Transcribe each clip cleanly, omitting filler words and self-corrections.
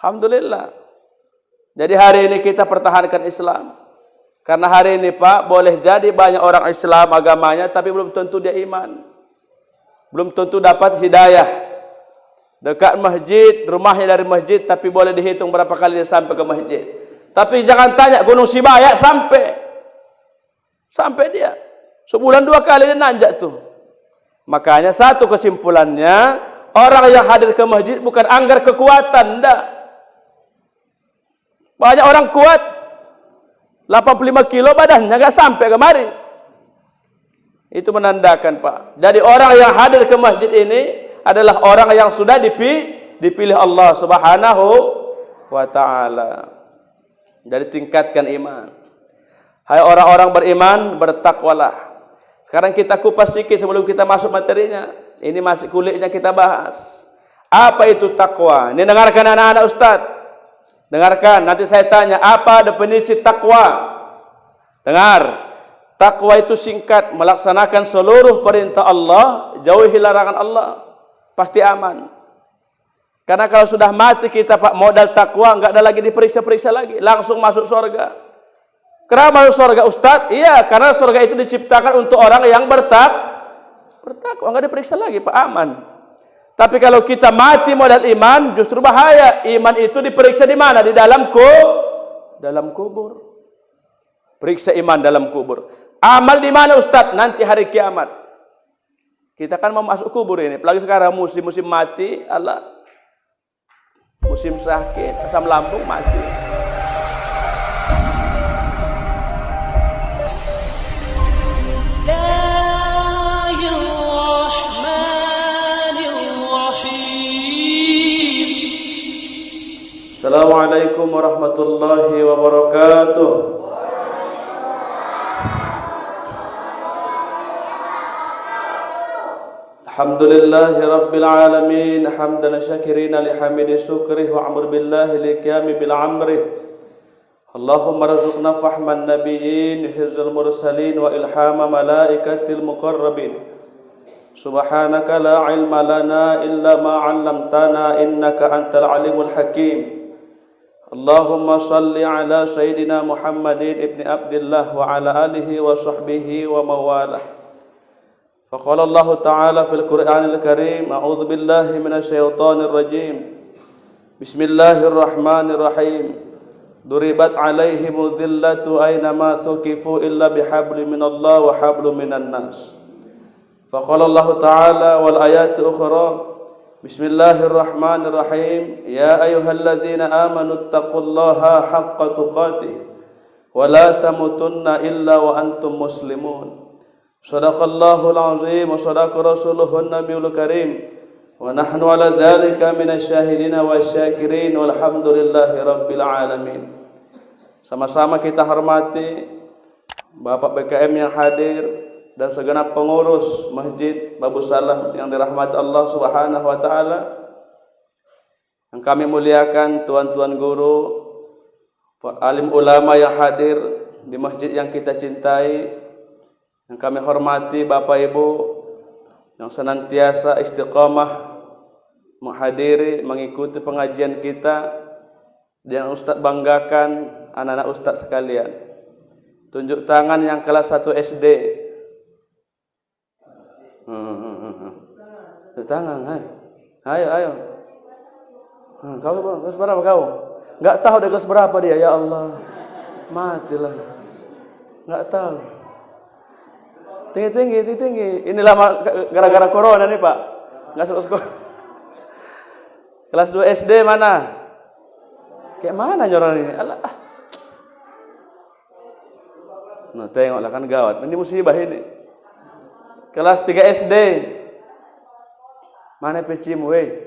Alhamdulillah. Jadi hari ini kita pertahankan Islam. Karena hari ini Pak, boleh jadi banyak orang Islam agamanya, tapi belum tentu dia iman. Belum tentu dapat hidayah. Dekat masjid, rumahnya dari masjid, tapi boleh dihitung berapa kali dia sampai ke masjid. Tapi jangan tanya Gunung Sibaya sampai. Sampai dia. Sebulan 2 kali dia nanjak tuh. Makanya satu kesimpulannya, orang yang hadir ke masjid bukan anggar kekuatan, enggak. Banyak orang kuat, 85 kilo badannya enggak sampai kemari. Itu menandakan Pak. Jadi orang yang hadir ke masjid ini adalah orang yang sudah dipilih Allah Subhanahu wa taala. Jadi tingkatkan iman. Hai orang-orang beriman, bertakwalah. Sekarang kita kupas sedikit sebelum kita masuk materinya. Ini masih kulitnya kita bahas. Apa itu takwa? Ini dengarkan anak-anak Ustaz. Dengarkan, nanti saya tanya, apa definisi takwa? Dengar. Takwa itu singkat, melaksanakan seluruh perintah Allah, jauhi larangan Allah, pasti aman. Karena kalau sudah mati kita Pak, modal takwa enggak ada lagi diperiksa-periksa lagi, langsung masuk surga. Kenapa masuk surga Ustaz? Iya, karena surga itu diciptakan untuk orang yang bertakwa, enggak diperiksa lagi Pak, aman. Tapi kalau kita mati modal iman, justru bahaya. Iman itu diperiksa di mana? Di dalam kubur. Periksa iman dalam kubur. Amal di mana Ustaz? Nanti hari kiamat. Kita kan mau masuk kubur ini. Apalagi sekarang musim mati, Allah. Musim sakit, asam lambung mati. Assalamualaikum warahmatullahi wabarakatuh. Alhamdulillahi rabbil alamin, hamdan syakirina lihamidi syukrih wa amr billahi likiyami bil amrih. Allahumma razuqna fahman nabiyyin, hizul mursalin wa ilhama malaikatil muqarrabin. Subhanaka la ilma lana illa ma 'allamtana innaka antal alimul hakim. Allahumma salli ala sayyidina Muhammadin ibni Abdillah wa ala alihi wa sahbihi wa mawalah. Faqala Allah Ta'ala fil Qur'anil Karim, a'udzu billahi minasy syaithanir rajim. Bismillahirrahmanirrahim. Duribat 'alaihimudz dhillatu aina ma thuqifu illa bihablin minallah wa hablum minan nas. Faqala Allah Ta'ala wal ayati ukhra. Bismillahirrahmanirrahim. Ya ayyuhalladzina amanu taqullaha haqqa tuqatih wa la tamutunna illa wa antum muslimun. Shadaqallahul azim wa shadaqa rasuluhun nabiyul karim wa nahnu ala dzalika minasyahidina wasyakirin walhamdulillahi rabbil alamin. Sama-sama kita hormati Bapak BKM yang hadir dan segenap pengurus Masjid Babu Salam yang dirahmati Allah Subhanahu wa taala. Yang kami muliakan tuan-tuan guru, alim ulama yang hadir di masjid yang kita cintai. Yang kami hormati Bapak Ibu yang senantiasa istiqamah menghadiri, mengikuti pengajian kita, dan Ustaz banggakan anak-anak Ustaz sekalian. Tunjuk tangan yang kelas 1 SD. Tunjuk tangan, ayo. Kau kelas berapa kau? Enggak tahu dia kelas berapa dia, ya Allah. Matilah. Enggak tahu. Tinggi. Inilah gara-gara corona nih Pak. Nggak masuk sekolah. Kelas 2 SD mana? Kayak mana nyoron ini? Alah. Nah tengoklah kan gawat. Ini musibah ini. Kelas 3 SD. Mana pecimu weh?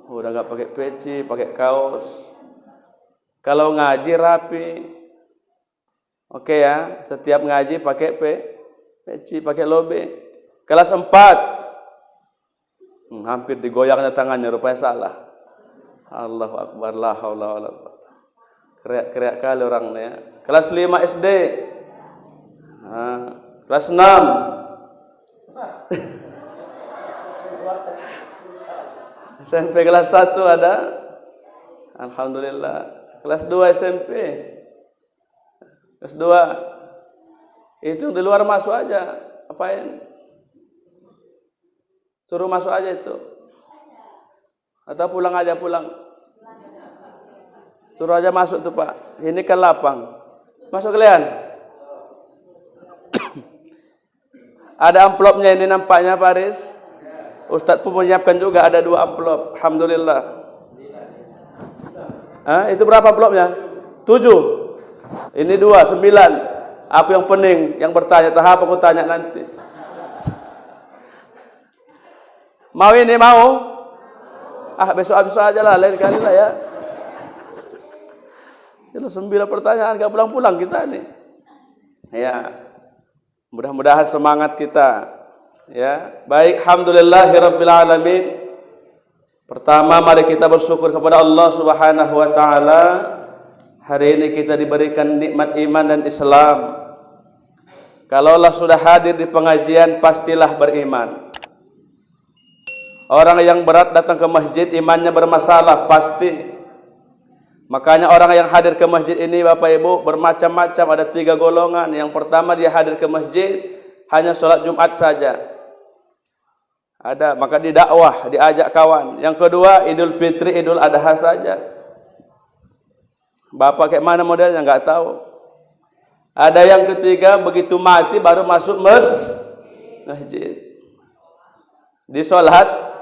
Udah nggak pakai peci, pakai kaos. Kalau ngaji rapi. Oke ya, setiap ngaji pakai peci, pakai lobe. Kelas 4. Hampir digoyangnya tangannya, rupanya salah. Allahu Akbar, la haula wala quwwata. Kreak-kreak kali orangnya. Kelas 5 SD. Kelas 6. SMP kelas 1 ada? Alhamdulillah. Kelas 2 SMP. Kelas 2. Itu di luar masuk aja. Apain? Suruh masuk aja itu. Atau pulang aja pulang. Suruh aja masuk tuh Pak. Ini kan lapang. Masuk kalian. Ada amplopnya ini nampaknya Pak Aris. Ustadz pun menyiapkan juga ada 2 amplop. Alhamdulillah. Itu berapa amplopnya? 7. Ini 2, 9. Aku yang pening, yang bertanya. Tahap aku tanya nanti. Mau ini mau? Besok aja lah, lain kali lah ya. Itu 9 pertanyaan, gak pulang-pulang kita nih. Ya, mudah-mudahan semangat kita. Ya, baik. Alhamdulillahirabbil alamin. Pertama, mari kita bersyukur kepada Allah Subhanahu wa taala. Hari ini kita diberikan nikmat iman dan Islam. Kalaulah sudah hadir di pengajian, pastilah beriman. Orang yang berat datang ke masjid, imannya bermasalah, pasti. Makanya orang yang hadir ke masjid ini Bapak Ibu bermacam-macam, ada 3 golongan. Yang pertama, dia hadir ke masjid hanya sholat Jumat saja. Ada, maka didakwah, diajak kawan. Yang kedua, Idul Fitri, Idul Adha saja. Bapak kayak mana modelnya nggak tahu. Ada yang ketiga, begitu mati baru masuk masjid. Di sholat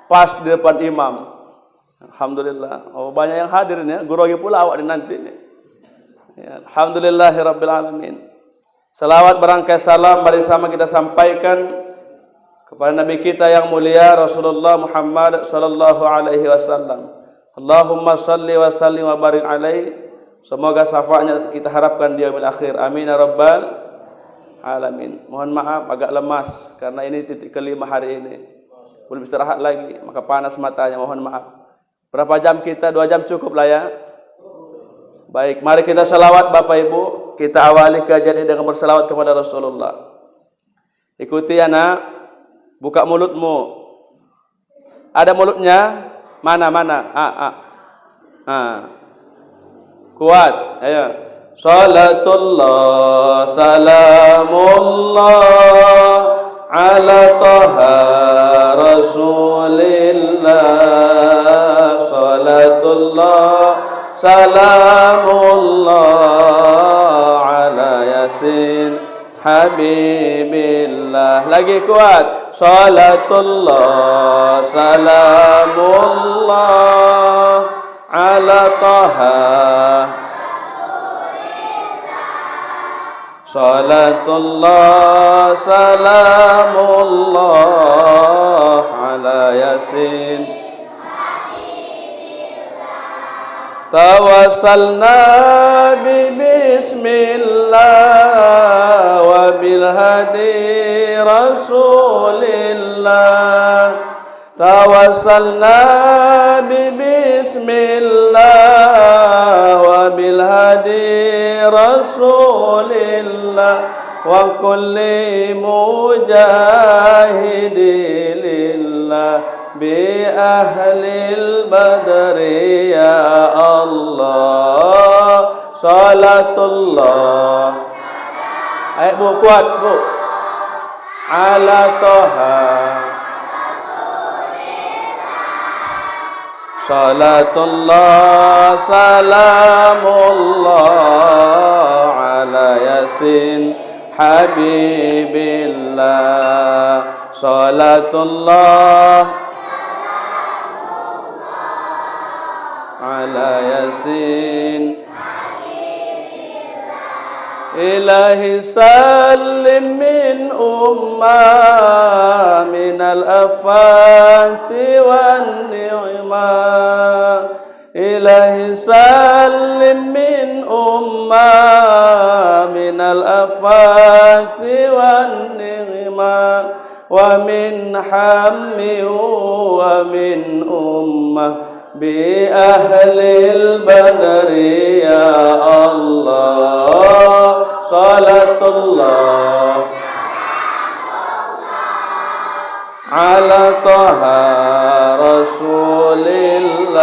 pas di depan imam. Alhamdulillah. Oh, banyak yang hadir nih. Grogi pula awak nanti nih. Ya, alhamdulillahirabbil alamin. Salawat berangkai salam mari sama kita sampaikan kepada Nabi kita yang mulia Rasulullah Muhammad sallallahu alaihi wasallam. Allahumma salli wa sallim wa barik alaihi. Semoga syafaatnya kita harapkan di yaumil akhir. Amin ya rabbal alamin. Mohon maaf agak lemas karena ini titik kelima hari ini. Belum istirahat lagi, maka panas matanya, mohon maaf. Berapa jam kita? 2 jam cukup lah ya. Baik, mari kita salawat Bapak Ibu. Kita awali kajian ini dengan bersalawat kepada Rasulullah. Ikuti anak, buka mulutmu. Ada mulutnya? Mana? Kuat, ayo. Salatullah, salamullah ala taha Rasulillah. Salatullah, salamullah ala Yasin Habibillah. Lagi kuat. Salatullah, salamullah ala taha. Salatullah, salamullah ala Yasin. Tawassalna bismillah wa bilhadi Rasulillah. Tawassalna bismillah wa bilhadi Rasulillah wa kulli mujahidi lillah bi ahlil badri ya Allah. Salatullah, ayo Bu, kuat Bu, ala toha. Salatullah, salamullah ala Yasin Habibillah. Salatullah ala Yasin. Ilahi salim min ummah minal afati wan ni'mah. Ilahi salim min ummah minal afati wan ni'mah wa min hammi wa min ummah bi ahlil badri ya Allah. Salatullah ala taha Rasulillah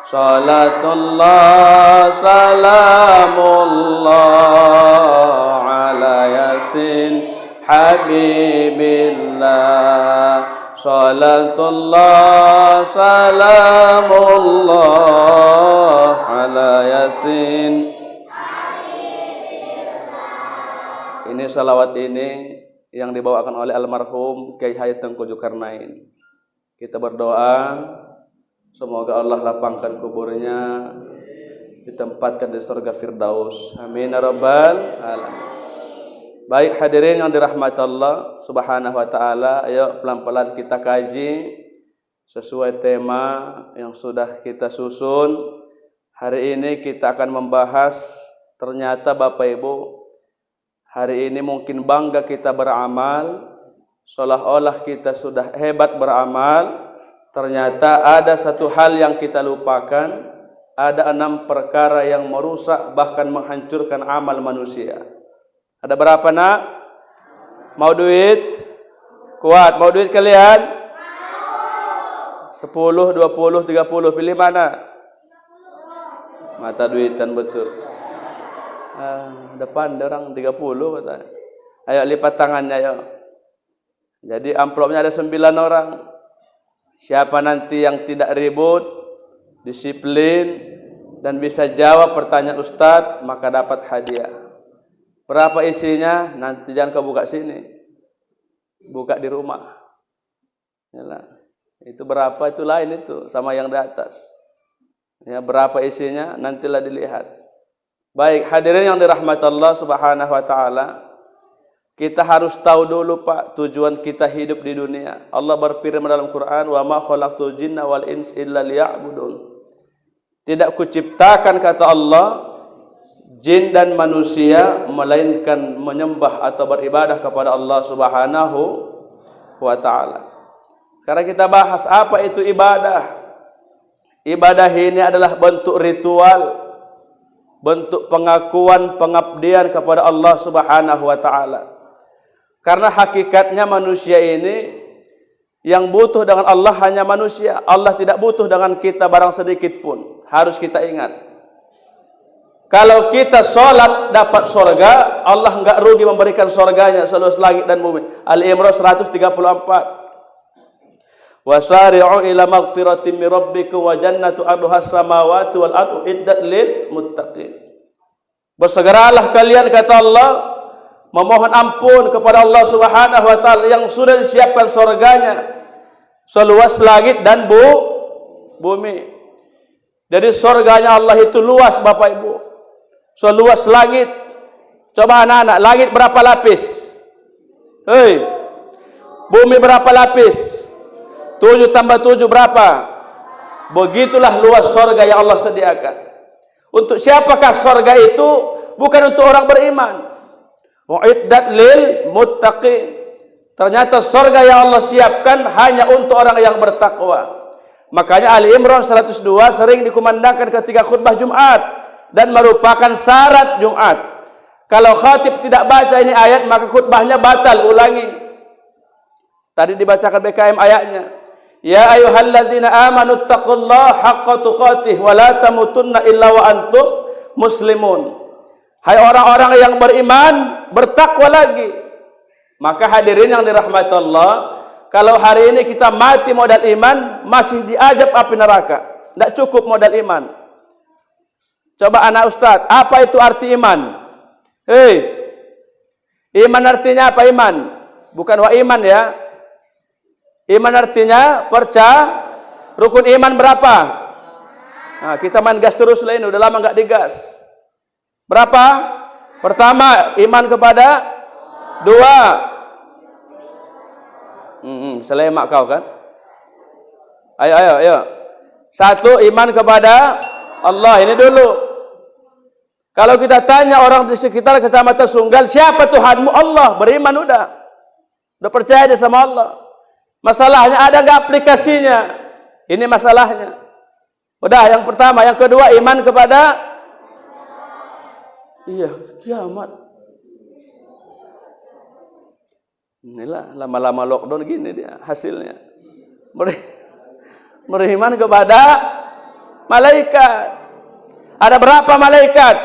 salatullah salamullah ala yasin habibillah salatullah salamullah ala yasin. Ini salawat ini yang dibawakan oleh almarhum Kiai Haji Tengku Zulkarnain. Kita berdoa semoga Allah lapangkan kuburnya, ditempatkan di surga Firdaus. Amin ya rabbal alamin. Baik hadirin yang dirahmati Allah Subhanahu wa taala, ayo pelan-pelan kita kaji sesuai tema yang sudah kita susun. Hari ini kita akan membahas, ternyata Bapak Ibu, hari ini mungkin bangga kita beramal, seolah-olah kita sudah hebat beramal. Ternyata ada satu hal yang kita lupakan. Ada 6 perkara yang merusak bahkan menghancurkan amal manusia. Ada berapa nak? Mau duit? Kuat. Mau duit kalian? 10, 20, 30. Pilih mana? Mata duitan betul. Depan ada orang 30 katanya. Ayo lipat tangannya ayo. Jadi amplopnya ada 9 orang. Siapa nanti yang tidak ribut, disiplin dan bisa jawab pertanyaan Ustadz, maka dapat hadiah. Berapa isinya? Nanti jangan kau buka sini. Buka di rumah. Yalah. Itu berapa itu lain itu sama yang di atas. Ya, berapa isinya nantilah dilihat. Baik, hadirin yang dirahmati Allah Subhanahu wa taala, kita harus tahu dulu Pak tujuan kita hidup di dunia. Allah berfirman dalam Quran, "Wa ma khalaqtul jinna wal ins illa liya'budun." Tidak kuciptakan kata Allah jin dan manusia melainkan menyembah atau beribadah kepada Allah Subhanahu wa taala. Sekarang kita bahas apa itu ibadah. Ibadah ini adalah bentuk ritual, bentuk pengakuan pengabdian kepada Allah Subhanahu wa taala. Karena hakikatnya manusia ini yang butuh dengan Allah hanya manusia. Allah tidak butuh dengan kita barang sedikit pun. Harus kita ingat. Kalau kita sholat dapat surga, Allah enggak rugi memberikan surganya seluas langit dan bumi. Al-Imran 134. Wasari'u ila maghfiratin min rabbikum wa jannatu arduhas samawati wal ardu iddat lil muttaqin. Bersegeralah kalian kata Allah memohon ampun kepada Allah Subhanahu wa taala yang sudah disiapkan surganya seluas langit dan bumi. Jadi surganya Allah itu luas Bapak Ibu. Seluas langit. Coba anak-anak, langit berapa lapis? Hei. Bumi berapa lapis? 7 tambah 7 berapa? Begitulah luas surga yang Allah sediakan. Untuk siapakah surga itu? Bukan untuk orang beriman. Uiddat lil muttaqin. Ternyata surga yang Allah siapkan hanya untuk orang yang bertakwa. Makanya Ali Imran 102 sering dikumandangkan ketika khutbah Jumat dan merupakan syarat Jumat. Kalau khatib tidak baca ini ayat maka khutbahnya batal, ulangi. Tadi dibacakan BKM ayatnya. Ya ayyuhalladzina amanu taqullaha haqqa tuqatih wa la tamutunna illa wa antum muslimun. Hai orang-orang yang beriman, bertakwa lagi. Maka hadirin yang dirahmati Allah, kalau hari ini kita mati modal iman, masih diajab api neraka. Tidak cukup modal iman. Coba anak Ustaz, apa itu arti iman? Hei, iman artinya apa iman? Bukan wa iman ya. Iman artinya percaya. Rukun iman berapa? Nah, kita main gas terus lah ini, udah lama nggak digas. Berapa? Pertama, iman kepada. 2. Selemak kau kan? Ayo. 1, iman kepada Allah. Ini dulu. Kalau kita tanya orang di sekitar Kecamatan Sunggal, siapa Tuhanmu? Allah. Beriman udah. Udah percaya dia sama Allah. Masalahnya ada nggak aplikasinya? Ini masalahnya. Udah, yang pertama. Yang kedua, iman kepada. Iya, kiamat. Inilah lama-lama lockdown gini dia hasilnya. Beriman kepada malaikat. Ada berapa malaikat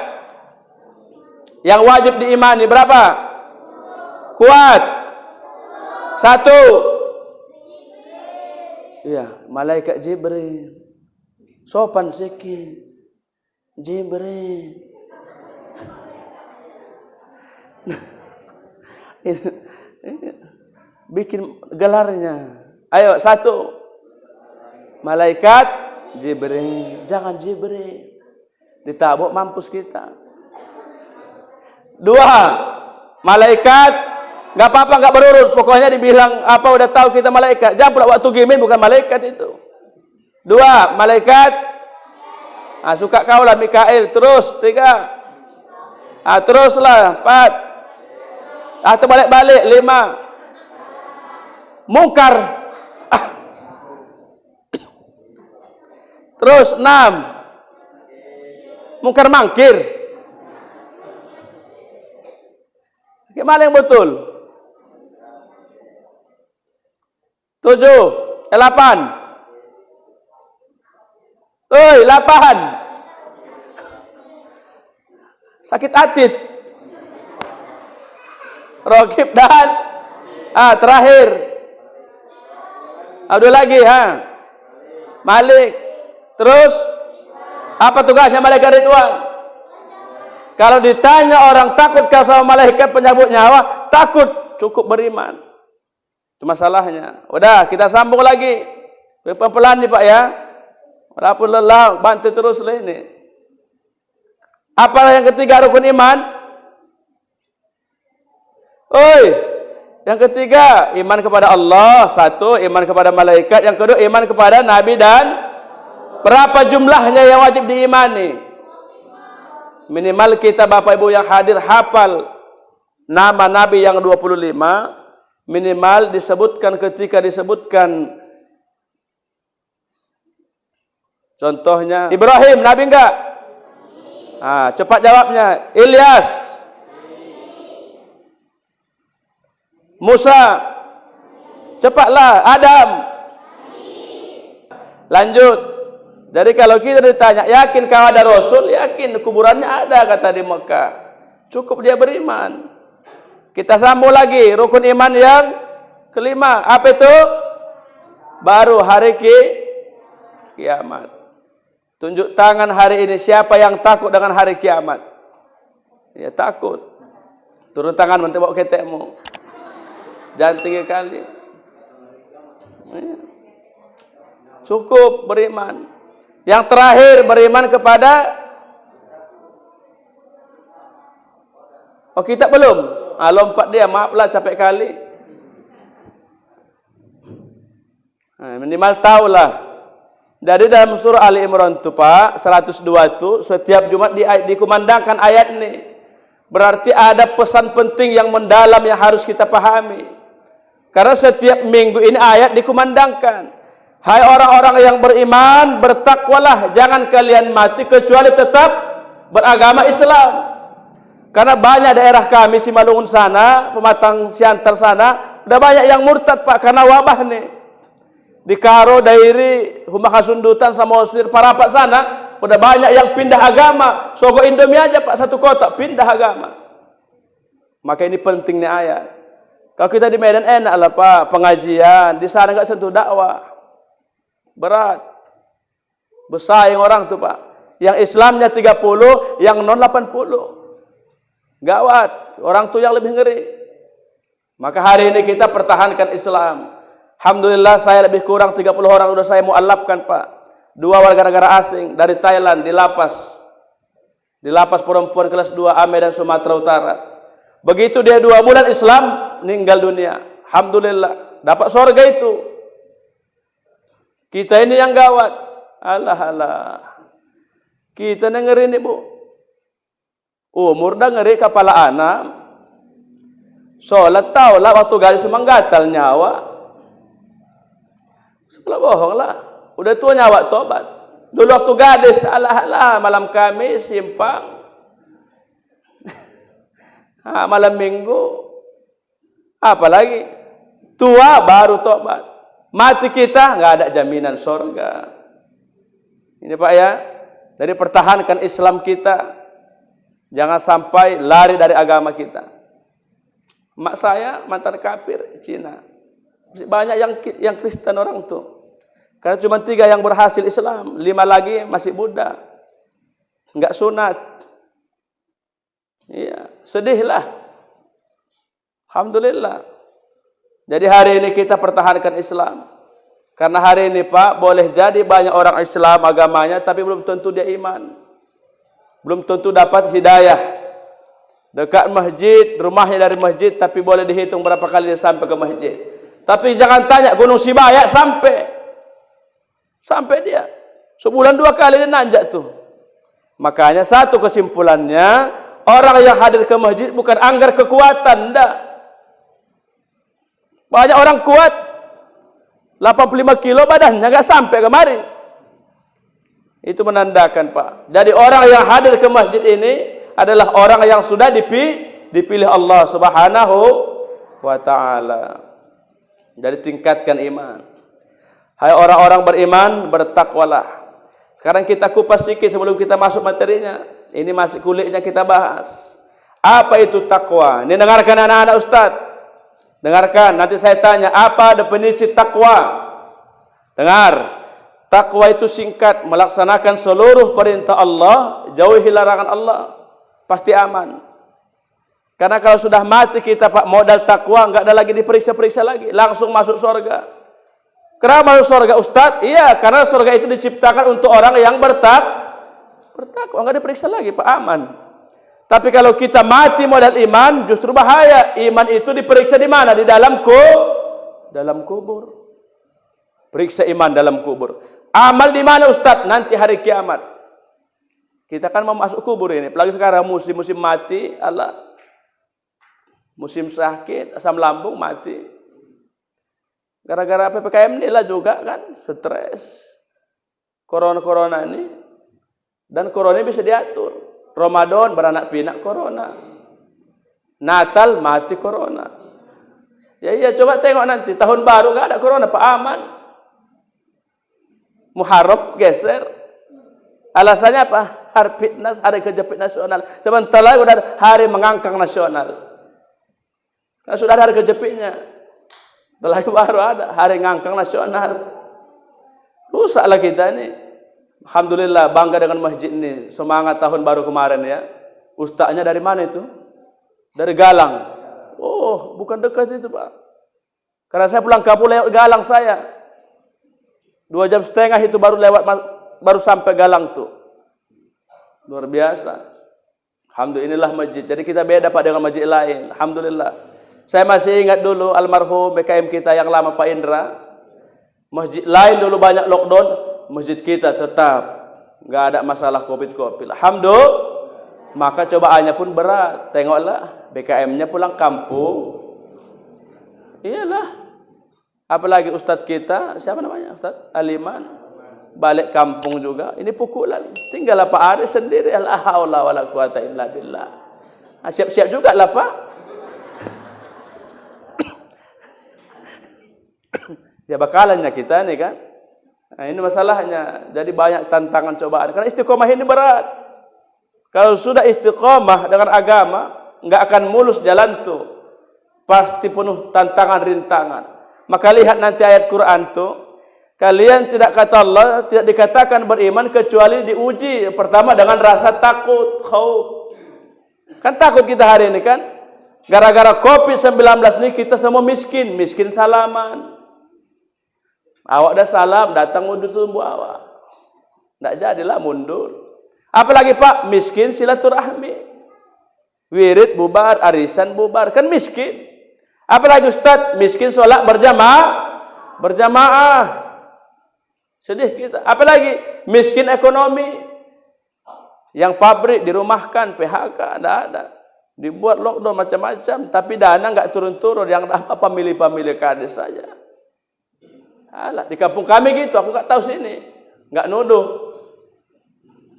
yang wajib diimani? Berapa? Kuat. 1. Ya, malaikat Jibril. Sopan sikit. Jibril. Bikin gelarnya. Ayo, 1. Malaikat Jibril. Jangan Jibril. Ditabuk mampus kita. 2. Malaikat. Gak apa-apa, gak berurut. Pokoknya dibilang apa udah tahu kita malaikat. Jangan pula waktu gimin bukan malaikat itu. 2. Malaikat. Suka kau lah Mikail. Terus 3. Teruslah 4. Terbalik-balik 5. Mungkar. Terus 6. Mungkar mangkir. Gimana yang betul? 7. 8. 8. Sakit atit. Rokib dan terakhir. Ada lagi Malik. Terus apa tugasnya malaikat Ridwan? Kalau ditanya orang takut sama malaikat penyabut nyawa, takut, cukup beriman. Itu masalahnya. Udah, kita sambung lagi. Pelan-pelan nih Pak ya. Walaupun lelah, bantu terus lah ini. Apa yang ketiga rukun iman? Yang ketiga, iman kepada Allah. 1, iman kepada malaikat. Yang kedua, iman kepada Nabi dan berapa jumlahnya yang wajib diimani? Minimal kita Bapak Ibu yang hadir hafal nama Nabi yang 25. Minimal disebutkan ketika disebutkan. Contohnya Ibrahim, Nabi enggak? Cepat jawabnya. Ilyas, Musa, cepatlah. Adam. Lanjut. Jadi kalau kita ditanya, yakin kau ada Rasul? Yakin, kuburannya ada kata di Mekah. Cukup dia beriman. Kita sambung lagi, rukun iman yang kelima. Apa itu? Baru hari kiamat. Tunjuk tangan hari ini, siapa yang takut dengan hari kiamat? Ya takut. Turun tangan, nanti bawa ketekmu. Jangan 3 kali. Cukup beriman. Yang terakhir beriman kepada kita belum. Lompat dia, maaflah capek kali. Minimal tahulah. Dari dalam surah Ali Imran itu Pak, 102 itu setiap Jumat dikumandangkan ayat ini. Berarti ada pesan penting yang mendalam yang harus kita pahami. Karena setiap minggu ini ayat dikumandangkan. Hai orang-orang yang beriman, bertakwalah, jangan kalian mati kecuali tetap beragama Islam. Karena banyak daerah kami, Simalungun sana, Pematang Siantar sana, udah banyak yang murtad Pak, karena wabah nih. Di Karo, Dairi, Humbaka Sundutan, Samosir, Parapat sana, udah banyak yang pindah agama. Sogo Indomie aja Pak, 1 kotak, pindah agama. Maka ini pentingnya ayat. Kalau kita di Medan enak lah Pak, pengajian, di sana nggak sentuh dakwah. Berat. Bersaing orang tuh Pak. Yang Islamnya 30, yang non 80. Gawat. Orang tuh yang lebih ngeri. Maka hari ini kita pertahankan Islam. Alhamdulillah saya lebih kurang 30 orang sudah saya mu'alafkan Pak. 2 warga negara asing dari Thailand di lapas. Di lapas perempuan kelas 2 Ame dan Sumatera Utara. Begitu dia 2 bulan Islam, meninggal dunia. Alhamdulillah. Dapat surga itu. Kita ini yang gawat. Alah. Kita ngeri nih Bu. Umur dah ngeri kepala anak. Sholat tahu lah waktu garis menggatal nyawa. Sebelah bohong lah. Udah tua nyawa tobat. Dulu waktu gadis, alah malam Kamis simpang. Malam Minggu. Apalagi tua baru tobat. Mati kita nggak ada jaminan surga. Ini Pak ya. Jadi pertahankan Islam kita. Jangan sampai lari dari agama kita. Mak saya mantan kafir Cina. Masih banyak yang Kristen orang tuh. Karena cuma 3 yang berhasil Islam, 5 lagi masih Buddha, enggak sunat. Iya, sedihlah. Alhamdulillah. Jadi hari ini kita pertahankan Islam. Karena hari ini Pak, boleh jadi banyak orang Islam agamanya, tapi belum tentu dia iman. Belum tentu dapat hidayah. Dekat masjid, rumahnya dari masjid, tapi boleh dihitung berapa kali dia sampai ke masjid. Tapi jangan tanya Gunung Sibayak sampai dia sebulan 2 kali dia nanjak tuh. Makanya satu kesimpulannya, orang yang hadir ke masjid bukan anggar kekuatan, enggak. Banyak orang kuat 85 kilo badannya enggak sampai kemari. Itu menandakan Pak. Jadi orang yang hadir ke masjid ini adalah orang yang sudah dipilih Allah Subhanahu wa taala. Jadi tingkatkan iman. Hai orang-orang beriman, bertakwalah. Sekarang kita kupas sedikit sebelum kita masuk materinya. Ini masih kulitnya kita bahas. Apa itu takwa? Ini dengarkan anak-anak Ustaz. Dengarkan, nanti saya tanya, apa definisi takwa? Dengar. Takwa itu singkat, melaksanakan seluruh perintah Allah, jauhi larangan Allah. Pasti aman. Karena kalau sudah mati kita Pak, modal takwa, enggak ada lagi diperiksa-periksa lagi. Langsung masuk surga. Kenapa masuk surga Ustaz? Iya, karena surga itu diciptakan untuk orang yang bertakwa, enggak diperiksa lagi Pak, aman. Tapi kalau kita mati modal iman, justru bahaya. Iman itu diperiksa di mana? Di dalam kubur. Periksa iman dalam kubur. Amal di mana Ustaz? Nanti hari kiamat. Kita kan mau masuk kubur ini, apalagi sekarang musim mati, Allah. Musim sakit, asam lambung mati. Gara-gara PPKM inilah juga kan, stres. Corona ini. Dan corona bisa diatur. Ramadan beranak pinak corona. Natal mati corona. Ya iya, coba tengok nanti. Tahun baru enggak ada corona, Pak, aman. Muharram geser. Alasannya apa? Hari fitness, hari kejepit nasional. Sebentar lagi udah hari mengangkang nasional. Karena sudah ada hari kejepitnya. Setelah itu baru ada hari ngangkang nasional. Rusaklah kita ini. Alhamdulillah bangga dengan masjid ini. Semangat tahun baru kemarin ya. Ustaznya dari mana itu? Dari Galang. Oh, bukan dekat itu Pak. Karena saya pulang kampung lewat Galang saya. 2,5 jam itu baru sampai Galang tuh. Luar biasa. Alhamdulillah masjid. Jadi kita beda Pak dengan masjid lain. Alhamdulillah. Saya masih ingat dulu almarhum BKM kita yang lama Pak Indra. Masjid lain dulu banyak lockdown, masjid kita tetap nggak ada masalah COVID. Alhamdulillah. Maka cobaannya pun berat. Tengoklah BKM-nya pulang kampung. Iyalah. Apalagi Ustadz kita, siapa namanya? Ustadz Aliman. Balik kampung juga. Ini pukulan. Tinggal Pak Aris sendiri. La haula wala quwata illa billah. Siap-siap juga lah Pak. Ya bakalannya kita nih kan. Nah, ini masalahnya. Jadi banyak tantangan cobaan. Karena istiqomah ini berat. Kalau sudah istiqomah dengan agama, nggak akan mulus jalan tuh. Pasti penuh tantangan rintangan. Maka lihat nanti ayat Quran tuh. Kalian tidak kata Allah, tidak dikatakan beriman kecuali diuji. Pertama dengan rasa takut, khauf. Kan takut kita hari ini kan. Gara-gara COVID-19 ini kita semua miskin salaman. Awak dah salam, datang mundur tumbuh awak. Tak jadilah mundur. Apalagi Pak, miskin silaturahmi. Wirid bubar, arisan bubar. Kan miskin. Apalagi Ustaz, miskin sholat berjamaah. Sedih kita. Apalagi miskin ekonomi. Yang pabrik dirumahkan, PHK, tidak ada. Dibuat lockdown macam-macam. Tapi dana enggak turun-turun. Yang dapat pemilih-pemilih kades saja. Alah, di kampung kami gitu, aku enggak tahu sini. Enggak nuduh.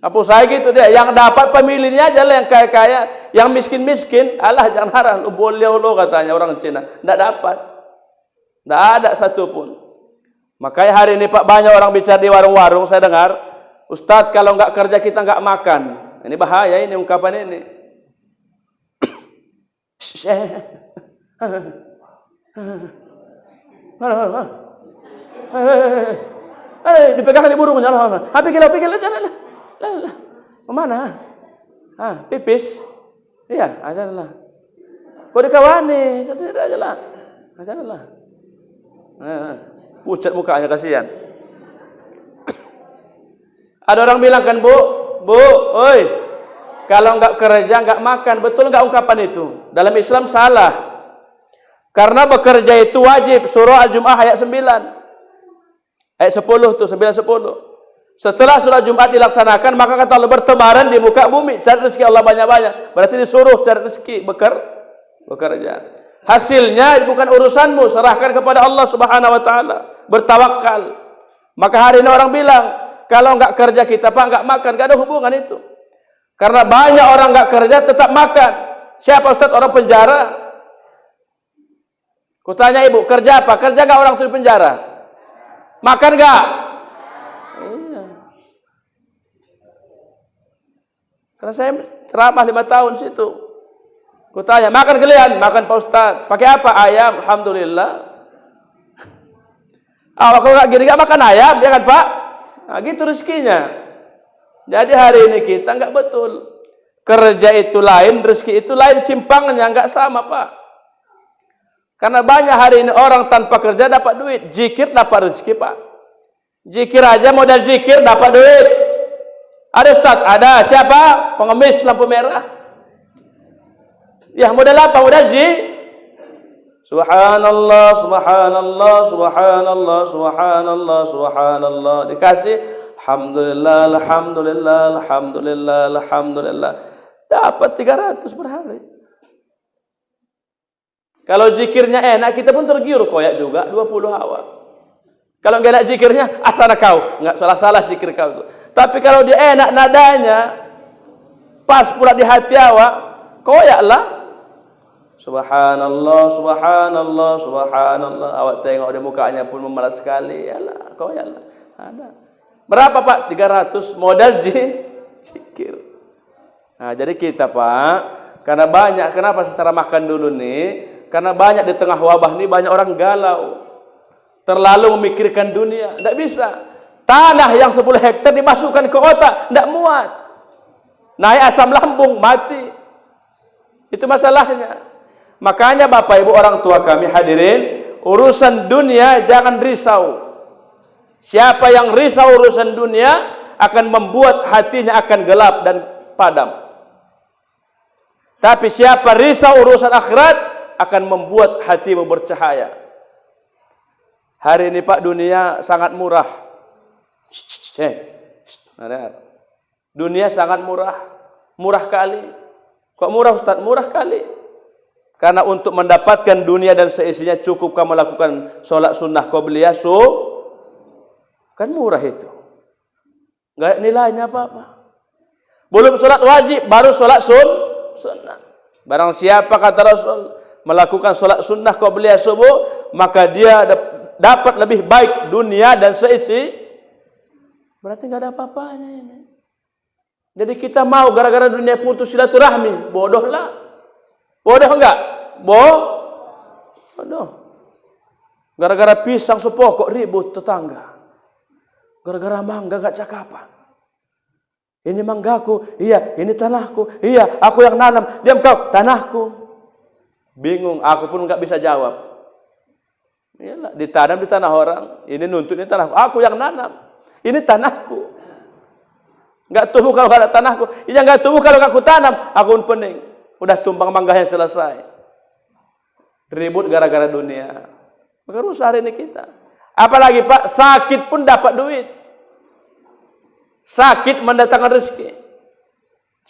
Kampung saya gitu dia, yang dapat pemilihnya aja lah yang kaya-kaya, yang miskin-miskin, alah jangan harap lu boleh lo katanya orang Cina. Enggak dapat. Enggak ada satu pun. Makanya hari ini Pak banyak orang bicara di warung-warung, saya dengar, Ustadz kalau nggak kerja kita nggak makan. Ini bahaya ini ungkapan ini. Dipegang di burungnya lah. Pikir jalan lah. Kemana? Pipis. Iya, ajalah. Kok dikawani? Satu aja lah. Ajalah. Pucat mukanya kasihan. Ada orang bilang kan, Bu, oi, kalau nggak kerja nggak makan, betul nggak ungkapan itu? Dalam Islam salah. Karena bekerja itu wajib. Surah Al-Jum'ah ayat 9. Ayat 10 tuh, 9-10. Setelah sholat Jumat dilaksanakan, maka kata Allah bertebaran di muka bumi. Cari rezeki Allah banyak-banyak. Berarti disuruh cari rezeki, bekerja. Hasilnya bukan urusanmu, serahkan kepada Allah Subhanahu wa taala. Bertawakal. Maka hari ini orang bilang, kalau enggak kerja kita Pak enggak makan, enggak ada hubungan itu. Karena banyak orang enggak kerja tetap makan. Siapa Ustaz? Orang penjara. Kutanya ibu, kerja apa? Kerja enggak orang itu di penjara? Makan enggak? Iya. Karena saya ceramah 5 tahun situ. Kutanya, makan kalian? Makan Pak Ustaz. Pakai apa? Ayam. Alhamdulillah. Kalau enggak gini enggak makan ayam, ya kan Pak? Nah, gitu rezekinya. Jadi hari ini kita enggak betul. Kerja itu lain, rezeki itu lain, simpangnya enggak sama Pak. Karena banyak hari ini orang tanpa kerja dapat duit. Zikir dapat rezeki Pak. Zikir aja modal zikir dapat duit. Ada Ustaz? Ada. Siapa? Pengemis lampu merah. Ya modal apa? Modal Subhanallah, subhanallah, subhanallah, subhanallah, subhanallah. Dikasih alhamdulillah, alhamdulillah, alhamdulillah, alhamdulillah. Dapat 300 per hari. Kalau zikirnya enak, kita pun tergiur koyak juga 20 awal. Kalau enggak enak zikirnya, asana kau, enggak salah-salah zikir kau itu. Tapi kalau dia enak nadanya, pas pula di hati awak, koyaklah. Subhanallah, subhanallah, subhanallah. Awak tengok dia mukanya pun memalas sekali. Yalah, koyaklah. Ada. Berapa Pak? 300 modal zikir. Nah, jadi kita Pak, karena banyak, kenapa secara makan dulu nih? Karena banyak di tengah wabah ini banyak orang galau. Terlalu memikirkan dunia. Tidak bisa. Tanah yang 10 hektar dimasukkan ke otak. Tidak muat. Naik asam lambung, mati. Itu masalahnya. Makanya Bapak Ibu orang tua kami hadirin, urusan dunia jangan risau. Siapa yang risau urusan dunia akan membuat hatinya akan gelap dan padam. Tapi siapa risau urusan akhirat akan membuat hatimu bercahaya. Hari ini Pak dunia sangat murah. Dunia sangat murah. Murah kali. Kok murah Ustaz? Murah kali. Karena untuk mendapatkan dunia dan seisinya cukup kamu lakukan sholat sunnah qobliyah kan murah itu. Enggak nilainya apa-apa. Belum sholat wajib, baru sholat sunnah. Barang siapa kata Rasul melakukan sholat sunnah qobliyah subuh, maka dia dapat lebih baik dunia dan seisi. Berarti enggak ada apa-apanya ini. Jadi kita mau gara-gara dunia putus silaturahmi, bodohlah. Bodoh enggak? Bodoh. Gara-gara pisang sepokok ribut tetangga. Gara-gara mangga enggak cakapan. Ini manggaku, iya, ini tanahku, iya, aku yang nanam, diam kau, tanahku. Bingung, aku pun enggak bisa jawab. Iyalah, ditanam di tanah orang, ini nuntut ini tanahku, aku yang nanam. Ini tanahku. Enggak tumbuh kalau enggak ada tanahku. Iya enggak tumbuh kalau enggak aku tanam, aku pun pening. Udah tumbang mangganya selesai. Ribut gara-gara dunia. Maka rusak hari ini kita. Apalagi Pak, sakit pun dapat duit. Sakit mendatangkan rezeki.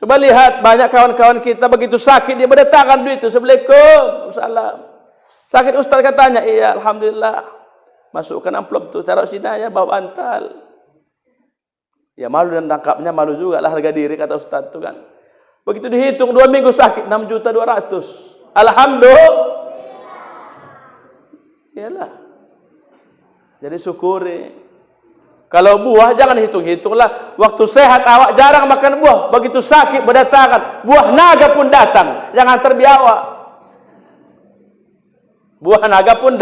Coba lihat banyak kawan-kawan kita begitu sakit dia mendatangkan duit itu. Assalamualaikum, salam. Sakit Ustaz katanya, iya alhamdulillah. Masukkan amplop tu, taruh sini aja, bawa bantal. Ya malu dan tangkapnya malu juga lah harga diri kata Ustaz tu kan. Begitu dihitung 2 minggu sakit 6.200.000. Alhamdulillah. Iyalah. Jadi syukuri. Kalau buah jangan hitung-hitunglah. Waktu sehat awak jarang makan buah. Begitu sakit berdatangan. Buah naga pun datang. Jangan terbiawak. Buah naga pun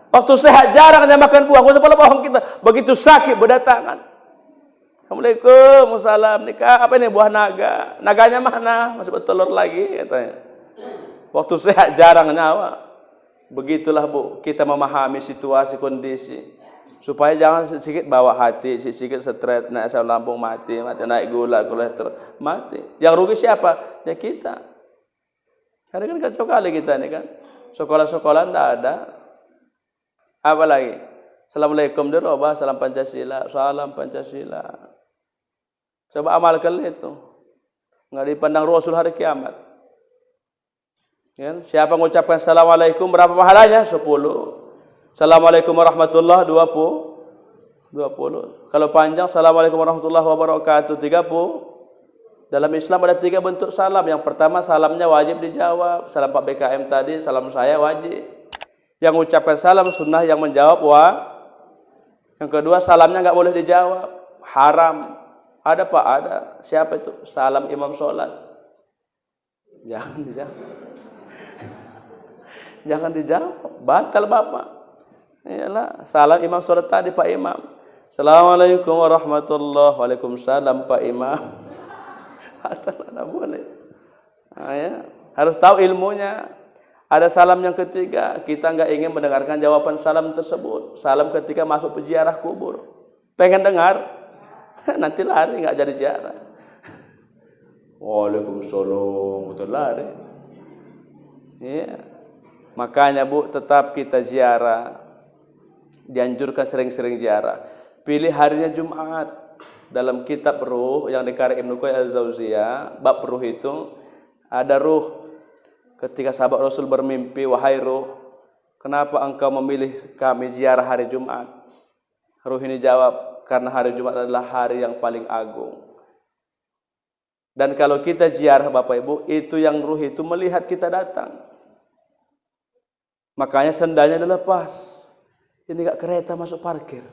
waktu sehat jarangnya makan buah. Gak usah bohong kita. Begitu sakit berdatangan. Assalamualaikum, wassalam. Nikah apa ini buah naga? Naganya mana? Masih bertelur lagi katanya. Waktu sehat jarangnya awak. Begitulah Bu, kita memahami situasi kondisi. Supaya jangan sedikit bawa hati, sedikit stres, naik asam lambung mati, naik gula, kolesterol mati. Yang rugi siapa? Ya kita. Karena kan kacau kali kita ini kan. Sekolah-sekolah tidak ada. Apa lagi? Assalamualaikum dirubah, salam Pancasila, salam Pancasila. Coba amalkan itu. Enggak dipandang Rasul hari kiamat. Ya, siapa mengucapkan assalamualaikum berapa pahalanya? 10. Assalamualaikum warahmatullahi 20. Kalau panjang assalamualaikum warahmatullahi wabarakatuh 30. Dalam Islam ada 3 bentuk salam. Yang pertama salamnya wajib dijawab. Salam Pak BKM tadi, salam saya wajib. Yang mengucapkan salam sunnah, yang menjawab Yang kedua salamnya enggak boleh dijawab, haram. Ada Pak? Ada. Siapa itu? Salam imam sholat. Jangan dijawab. Jangan dijawab, batal Bapak. Iyalah, salam imam sholat tadi Pak Imam. Assalamualaikum warahmatullahi wabarakatuh. Waalaikumsalam Pak Imam. Batal, tidak boleh. Nah, ya. Harus tahu ilmunya. Ada salam yang ketiga, kita enggak ingin mendengarkan jawaban salam tersebut. Salam ketika masuk peziarah kubur. Pengen dengar, nanti lari enggak jadi ziarah. Waalaikumsalam, betul lari. Iya. Makanya Bu, tetap kita ziarah. Dianjurkan sering-sering ziarah. Pilih harinya Jumat. Dalam kitab Ruh yang dikarang Ibnu Qayyim Al-Jauziyah, bab ruh itu ada ruh. Ketika sahabat Rasul bermimpi, wahai ruh, kenapa engkau memilih kami ziarah hari Jumat? Ruh ini jawab, karena hari Jumat adalah hari yang paling agung. Dan kalau kita ziarah Bapak Ibu, itu yang ruh itu melihat kita datang. Makanya sendalnya dilepas. Ini enggak kereta masuk parkir.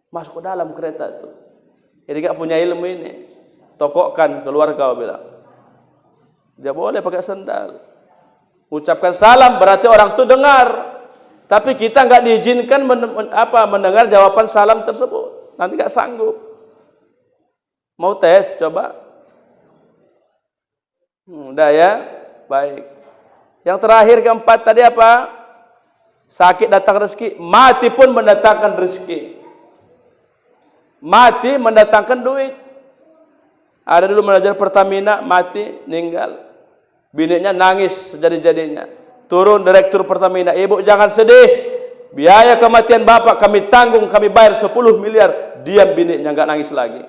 Masuk ke dalam kereta itu. Ini enggak punya ilmu ini. Tokokkan keluar kau bilang. Dia boleh pakai sendal. Ucapkan salam berarti orang itu dengar. Tapi kita enggak diizinkan mendengar jawaban salam tersebut. Nanti enggak sanggup. Mau tes coba? Udah ya? Baik. Yang terakhir keempat tadi apa? Sakit datang rezeki, mati pun mendatangkan rezeki. Mati mendatangkan duit. Ada dulu manajer Pertamina mati, meninggal. Bininya nangis sejadi-jadinya. Turun direktur Pertamina, ibu jangan sedih. Biaya kematian bapak kami tanggung, kami bayar 10 miliar. Diam bininya, enggak nangis lagi.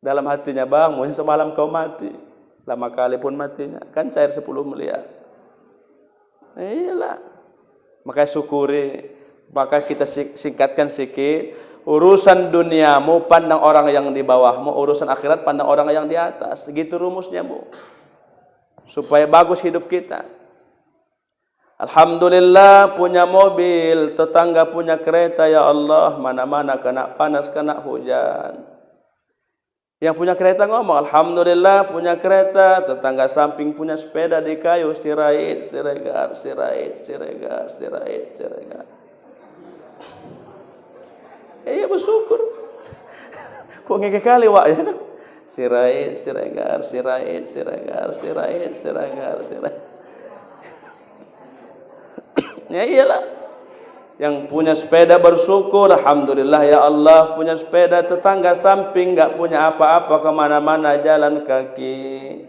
Dalam hatinya, bang, mau semalam kau mati. Lama kali pun matinya, kan cair 10 miliar. Iyalah. Makanya syukuri. Maka kita singkatkan sikit. Urusan duniamu pandang orang yang di bawahmu, urusan akhirat pandang orang yang di atas. Gitu rumusnya Bu. Supaya bagus hidup kita. Alhamdulillah punya mobil, tetangga punya kereta, ya Allah, mana-mana kena panas, kena hujan. Yang punya kereta ngomong, alhamdulillah punya kereta, tetangga samping punya sepeda di kayu, sirait, siregar, sirait, siregar, sirait, siregar. Iya bersyukur. Kok ngeke kali wak ya? Sirait, siregar, sirait, siregar, sirait, siregar, sirait. Ya iyalah. Yang punya sepeda bersyukur, alhamdulillah ya Allah punya sepeda. Tetangga samping enggak punya apa-apa, kemana-mana jalan kaki.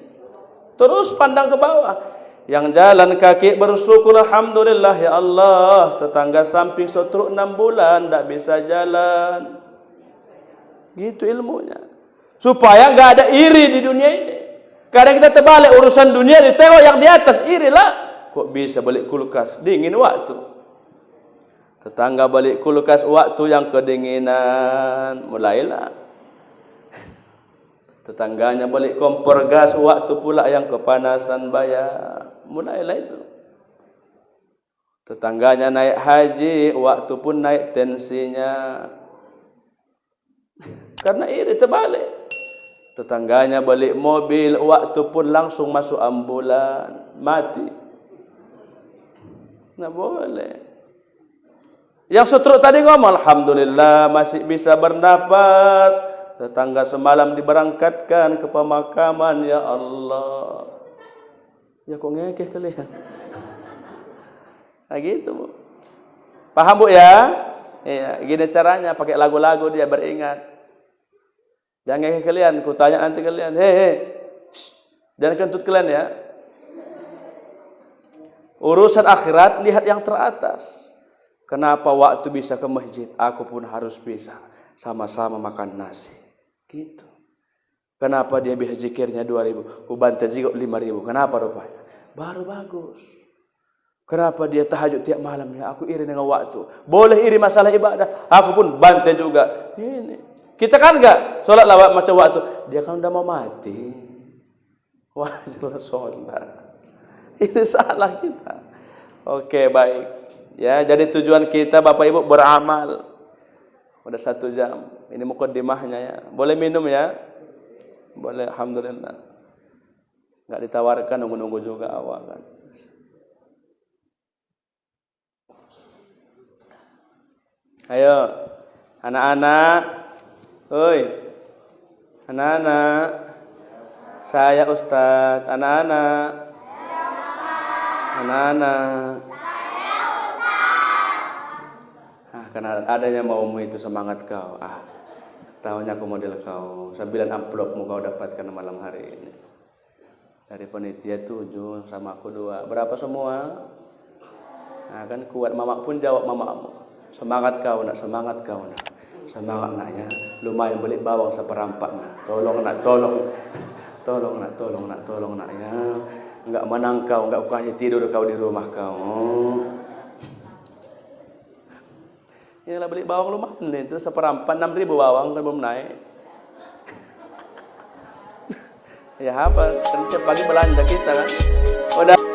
Terus pandang ke bawah. Yang jalan kaki bersyukur, alhamdulillah ya Allah. Tetangga samping stroke 6 bulan enggak bisa jalan. Gitu ilmunya. Supaya enggak ada iri di dunia ini. Kadang kita terbalik, urusan dunia ditengok yang di atas, irilah. Kok bisa balik kulkas dingin waktu. Tetangga balik kulkas waktu yang kedinginan, mulailah. Tetangganya balik kompor gas waktu pula yang kepanasan bayar, mulailah itu. Tetangganya naik haji, waktu pun naik tensinya. Karena iri terbalik. Tetangganya balik mobil, waktu pun langsung masuk ambulan, mati. Nggak boleh. Yang setruk tadi ngomong, alhamdulillah masih bisa bernapas. Tetangga semalam diberangkatkan ke pemakaman, ya Allah. Ya kok ngekeh kalian? Nah gitu, Bu. Paham, Bu ya? Iya, gini caranya, pakai lagu-lagu dia beringat. Jangan ngekeh kalian, ku tanya nanti kalian, jangan kentut kalian ya. Urusan akhirat lihat yang teratas. Kenapa waktu bisa ke masjid, aku pun harus bisa. Sama-sama makan nasi. Gitu. Kenapa dia bisa zikirnya 2.000, ku bantai juga 5.000. Kenapa rupanya? Baru bagus. Kenapa dia tahajud tiap malamnya? Aku iri dengan waktu. Boleh iri masalah ibadah. Aku pun bantai juga. Ini. Kita kan enggak sholat lawat macam waktu. Dia kan udah mau mati. Wah, jelas sholat. Ini salah kita. Oke, baik. Ya, jadi tujuan kita Bapak Ibu beramal. Udah 1 jam. Ini mukaddimahnya ya. Boleh minum ya? Boleh, alhamdulillah. Enggak ditawarkan, nunggu-nunggu juga awal kan. Ayo, anak-anak, oi, anak-anak, saya Ustadz, anak-anak, anak-anak, karena adanya maumu itu semangat kau, tahunya aku model kau, 9 amplopmu kau dapatkan malam hari ini, dari panitia 7 sama aku 2, berapa semua? Nah kan kuat, mamak pun jawab mamakmu. Semangat kau nak, semangat kau nak, semangat nak ya. Lumayan beli bawang seperempat nak. Tolong nak, tolong, tolong nak, tolong nak, tolong nak ya. Enggak menang kau, enggak kasih tidur kau di rumah kau. Ya lah beli bawang lumayan itu seperempat 6.000 bawang kan belum naik. Ya apa? Setiap pagi belanja kita kan. Udah.